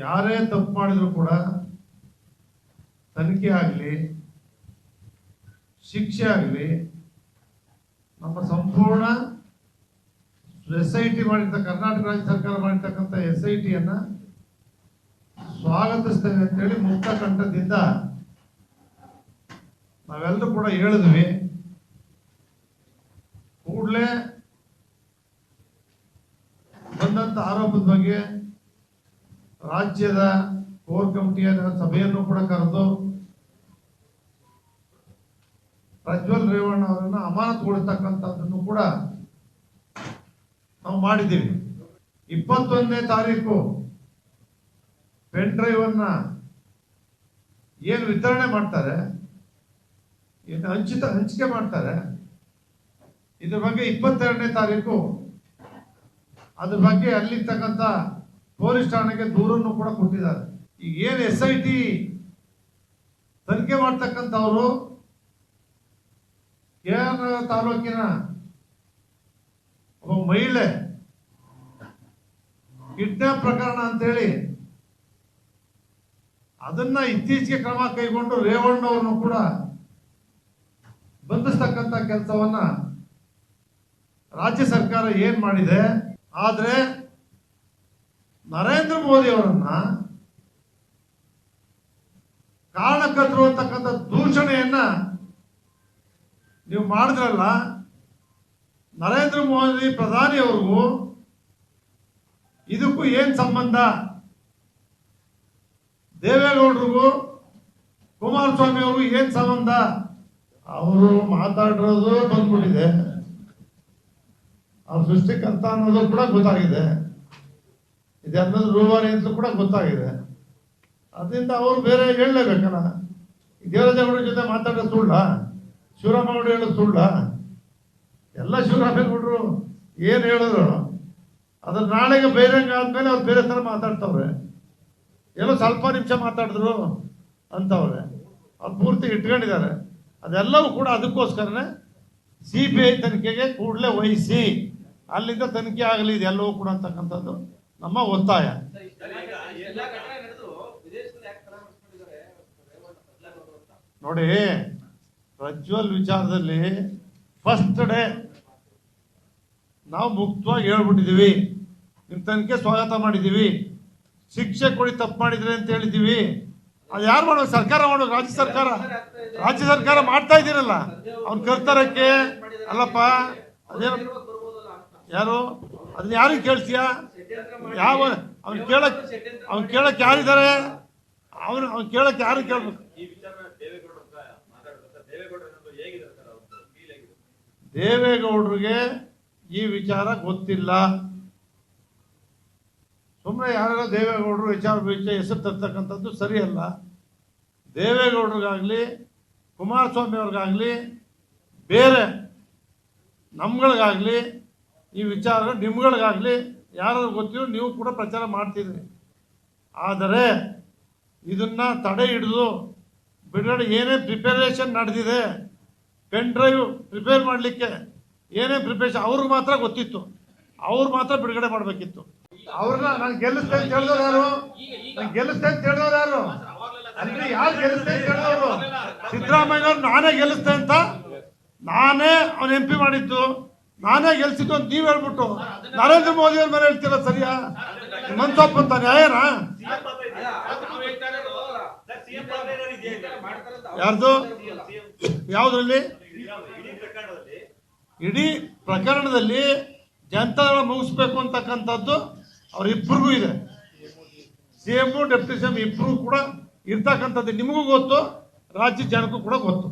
ಯಾರೇ ತಪ್ಪು ಮಾಡಿದ್ರು ಕೂಡ ತನಿಖೆ ಆಗಲಿ ಶಿಕ್ಷೆ ಆಗಲಿ ನಮ್ಮ ಸಂಪೂರ್ಣ SIT ಮಾಡಿದ ಕರ್ನಾಟಕ ರಾಜ್ಯ ಸರ್ಕಾರ ಮಾಡಿರ್ತಕ್ಕಂಥ SITಯನ್ನ ಸ್ವಾಗತಿಸ್ತೇವೆ ಅಂತೇಳಿ ಮುಕ್ತ ಕಂಠದಿಂದ ನಾವೆಲ್ಲರೂ ಕೂಡ ಹೇಳಿದ್ವಿ. ಕೂಡಲೇ ಬಂದಂತ ಆರೋಪದ ಬಗ್ಗೆ ರಾಜ್ಯದ ಕೋರ್ ಕಮಿಟಿಯ ಸಭೆಯನ್ನು ಕೂಡ ಕರೆದು ಪ್ರಜ್ವಲ್ ರೇವಣ್ಣ ಅವರನ್ನು ಅಮಾನತುಗೊಳಿಸತಕ್ಕಂಥದ್ದನ್ನು ಕೂಡ ನಾವು ಮಾಡಿದ್ದೀವಿ. 21ನೇ ತಾರೀಕು ಪೆನ್ ಡ್ರೈವ್ ಅನ್ನ ಏನು ವಿತರಣೆ ಮಾಡ್ತಾರೆ, ಏನು ಹಂಚಿಕೆ ಮಾಡ್ತಾರೆ, ಇದ್ರ ಬಗ್ಗೆ 22ನೇ ತಾರೀಕು ಅದ್ರ ಬಗ್ಗೆ ಅಲ್ಲಿರ್ತಕ್ಕಂಥ ಪೊಲೀಸ್ ಠಾಣೆಗೆ ದೂರನ್ನು ಕೂಡ ಕೊಟ್ಟಿದ್ದಾರೆ. ಈಗ ಏನು SIT ತನಿಖೆ ಮಾಡ್ತಕ್ಕಂಥವ್ರು KR ತಾಲೂಕಿನ ಒಬ್ಬ ಮಹಿಳೆ ಕಿಡ್ನಾಪ್ ಪ್ರಕರಣ ಅಂತೇಳಿ ಅದನ್ನ ಇತ್ತೀಚೆಗೆ ಕ್ರಮ ಕೈಗೊಂಡು ರೇವಣ್ಣವ್ರನ್ನು ಕೂಡ ಬಂಧಿಸ್ತಕ್ಕಂಥ ಕೆಲಸವನ್ನ ರಾಜ್ಯ ಸರ್ಕಾರ ಏನ್ ಮಾಡಿದೆ. ಆದ್ರೆ ನರೇಂದ್ರ ಮೋದಿ ಅವರನ್ನ ಕಾರಣಕರ್ತರು ಅಂತಕ್ಕಂಥ ದೂಷಣೆಯನ್ನ ನೀವು ಮಾಡಿದ್ರಲ್ಲ, ನರೇಂದ್ರ ಮೋದಿ ಪ್ರಧಾನಿ ಅವ್ರಿಗೂ ಇದಕ್ಕೂ ಏನ್ ಸಂಬಂಧ? ದೇವೇಗೌಡರಿಗೂ ಕುಮಾರಸ್ವಾಮಿ ಅವ್ರಿಗೂ ಏನ್ ಸಂಬಂಧ? ಅವರು ಮಾತಾಡಿರೋದು ಬಂದ್ಬಿಟ್ಟಿದೆ, ಅವ್ರ ಸೃಷ್ಟಿಕರ್ತ ಅನ್ನೋದು ಕೂಡ ಗೊತ್ತಾಗಿದೆ, ಇದೆಲ್ಲದು ರೂವಾರಿ ಅಂತ ಕೂಡ ಗೊತ್ತಾಗಿದೆ. ಅದರಿಂದ ಅವ್ರು ಬೇರೆ ಹೇಳಲೇಬೇಕಲ್ಲ. ದೇವರಾಜೇಗೌಡರ ಜೊತೆ ಮಾತಾಡೋದು ಸುಳ್ಳ? ಶಿವರಾಮೇಗೌಡರು ಹೇಳೋದು ಸುಳ್ಳ? ಎಲ್ಲ ಶಿವರಾಮೇಗೌಡರು ಏನ್ ಹೇಳಿದ್ರು ಅದ್ರ ನಾಳೆಗೆ ಬಹಿರಂಗ ಆದ್ಮೇಲೆ ಅವ್ರು ಬೇರೆ ತರ ಮಾತಾಡ್ತವ್ರೆ. ಏನೋ ಸ್ವಲ್ಪ ನಿಮಿಷ ಮಾತಾಡಿದ್ರು ಅಂತವ್ರೆ, ಅವ್ರು ಪೂರ್ತಿ ಇಟ್ಕೊಂಡಿದ್ದಾರೆ. ಅದೆಲ್ಲವೂ ಕೂಡ ಅದಕ್ಕೋಸ್ಕರನೇ CBI ತನಿಖೆಗೆ ಕೂಡಲೇ ವಹಿಸಿ ಅಲ್ಲಿಂದ ತನಿಖೆ ಆಗಲಿ ಇದೆಲ್ಲವೂ ಕೂಡ ಅಂತಕ್ಕಂಥದ್ದು ನಮ್ಮ ಒತ್ತಾಯ. ನೋಡಿ, ಪ್ರಜ್ವಲ್ ವಿಚಾರದಲ್ಲಿ ಫಸ್ಟ್ ಡೇ ನಾವು ಮುಕ್ತವಾಗಿ ಹೇಳ್ಬಿಟ್ಟಿದೀವಿ, ನಿಮ್ ತನಿಖೆ ಸ್ವಾಗತ ಮಾಡಿದೀವಿ, ಶಿಕ್ಷೆ ಕೊಡಿ ತಪ್ಪು ಮಾಡಿದ್ರೆ ಅಂತ ಹೇಳಿದೀವಿ. ಅದು ಯಾರು ಮಾಡ್ಬೇಕು? ಸರ್ಕಾರ ಮಾಡ್ಬೇಕು. ರಾಜ್ಯ ಸರ್ಕಾರ ಮಾಡ್ತಾ ಇದ್ದೀರಲ್ಲ, ಅವ್ನ ಕರ್ತರಕ್ಕೆ ಅಲ್ಲಪ್ಪ. ಅದೇನು ಯಾರು ಅದನ್ನ ಯಾರಿಗೆ ಕೇಳ್ತೀಯ? ಯಾವ ಅವ್ನು ಕೇಳಕ್ ಯಾರಿದ್ದಾರೆ? ಅವ್ನು ಕೇಳಕ್ ಯಾರು ಕೇಳ್ಬೇಕು? ದೇವೇಗೌಡರಿಗೆ ಈ ವಿಚಾರ ಗೊತ್ತಿಲ್ಲ. ಸುಮ್ಮನೆ ಯಾರು ದೇವೇಗೌಡರು ವಿಚಾರ ಹೆಸರು ತರ್ತಕ್ಕಂಥದ್ದು ಸರಿಯಲ್ಲ. ದೇವೇಗೌಡರಿಗಾಗಲಿ ಕುಮಾರಸ್ವಾಮಿ ಅವ್ರಿಗಾಗಲಿ ಬೇರೆ ನಮ್ಗಳಿಗಾಗಲಿ ಈ ವಿಚಾರ ನಿಮ್ಗಳಿಗಾಗಲಿ ಯಾರು ಗೊತ್ತಿರೋ ನೀವು ಕೂಡ ಪ್ರಚಾರ ಮಾಡ್ತಿದ್ರಿ. ಆದರೆ ಇದನ್ನ ತಡೆ ಹಿಡಿದು ಬಿಡುಗಡೆ ಏನೇ ಪ್ರಿಪೇರೇಷನ್ ನಡೆದಿದೆ, ಪೆನ್ ಡ್ರೈವ್ ಪ್ರಿಪೇರ್ ಮಾಡಲಿಕ್ಕೆ ಏನೇ ಪ್ರಿಪೇರೇಷನ್ ಅವ್ರಿಗೆ ಮಾತ್ರ ಗೊತ್ತಿತ್ತು, ಅವ್ರು ಮಾತ್ರ ಬಿಡುಗಡೆ ಮಾಡಬೇಕಿತ್ತು. ಅವ್ರನ್ನ ನಾನು ಗೆಲ್ಲಿಸ್ತೇನೆ ಅಂತ ಹೇಳಿದವ್ರು ಯಾರು? ನಾನು ಗೆಲ್ಲಿಸ್ತೇನೆ ಅಂತ ಹೇಳಿದವ್ರು ಯಾರು? ಅಂದ್ರೆ ಯಾರು ಗೆಲ್ಲಿಸ್ತೇನೆ ಅಂತ ಹೇಳಿದವರು? ಸಿದ್ದರಾಮಯ್ಯವ್ರು ನಾನೇ ಗೆಲ್ಲಿಸ್ತೇನೆ ಅಂತ, ನಾನೇ ಅವ್ನ MP ಮಾಡಿದ್ದು, ನಾನೇ ಗೆಲ್ಸಿದ್ದು ಅಂತ ನೀವ್ ಹೇಳ್ಬಿಟ್ಟು ನರೇಂದ್ರ ಮೋದಿ ಅವ್ರ ಮೇಲೆ ಹೇಳ್ತೀರ ಸರಿಯಾ? ಮನ್ಸಪ್ಪ ಅಂತ ನ್ಯಾಯನಾ? ಯಾರ್ದು? ಯಾವ್ದ್ರಲ್ಲಿ? ಇಡೀ ಪ್ರಕರಣದಲ್ಲಿ ಜನತಾದಳ ಮುಗಿಸ್ಬೇಕು ಅಂತಕ್ಕಂಥದ್ದು ಅವ್ರಿಬ್ರಿಗೂ ಇದೆ. CM ಡೆಪ್ಯೂಟಿ CM ಇಬ್ರು ಕೂಡ ಇರ್ತಕ್ಕಂಥದ್ದು ನಿಮಗೂ ಗೊತ್ತು, ರಾಜ್ಯ ಜನಕ್ಕೂ ಕೂಡ ಗೊತ್ತು.